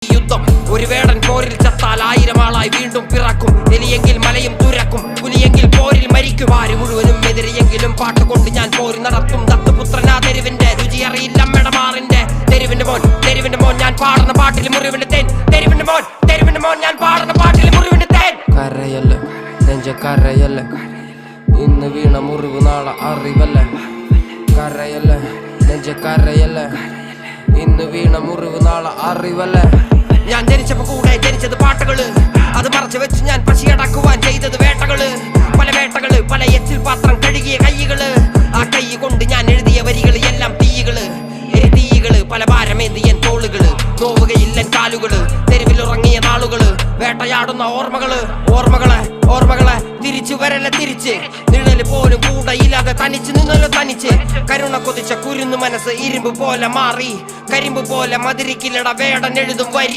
യുദ്ധം ഒരു വേടൻ പോരിൽ ചത്താൽ 1000 ആളായി വീണ്ടും പിറക്കും. എലിയെങ്കിൽ മലയും തുരക്കും, പുലിയെങ്കിൽ പോരിൽ മരിക്കും. ആര് മുഴുവനും എതിരെയെങ്കിലും പാട്ടുകൊണ്ട് ഞാൻ പോരി നടത്തും. ദത്തുപുത്രനാ തെരുവിന്റെ രുചി അറിയില്ല മെടമാറിന്റെ. തെരുവിന്റെ മോൻ ഞാൻ പാടുന്ന പാട്ടിൽ മുറിവിന്റെ തേൻ. തെരുവിന്റെ മോൻ ഞാൻ പാടുന്ന പാട്ടിൽ മുറിവിന്റെ തേൻ. കരയല്ല നെഞ്ചക്കരയല്ല, ഇന്ന് വീണ മുറിവ് നാളെ അറിവല്ല. കരയല്ല നെഞ്ചക്കരയല്ല, ഇന്ന് വീണ മുറിവ് നാളെ അറിവല്ല. ഞാൻ ജനിച്ചപ്പോ കൂടെ ജനിച്ചത് പാട്ടുകള്, അത് മറച്ചു വെച്ച് ഞാൻ പശിയടക്കുവാൻ ചെയ്തത് വേട്ടകള്. പല വേട്ടകള്, പല എച്ചിൽ പാത്രം കഴുകിയ കൈകള്. ആ കൈ കൊണ്ട് ഞാൻ എഴുതിയ വരികള് എല്ലാം തീകള്. പല ഭാരമേന്തിയൻ തോളുകള്, നോവുകയില്ല കാലുകള്. തെരുവിലുറങ്ങിയ നാളുകള്, വേട്ടയാടുന്ന ഓർമ്മകളെ തിരിച്ചു വരല തിരിച്ച്. നിഴല് പോലും കൂടെ ഇല്ലാതെ തനിച്ച് നിന്നല്ലോ തനിച്ച്. കരുണ കൊതിച്ച കുരുന്നു മനസ്സ് ഇരുമ്പ് പോലെ മാറി. കരിമ്പ് പോലെ മതിരിക്കില്ലട വേടൻ എഴുതും വരി.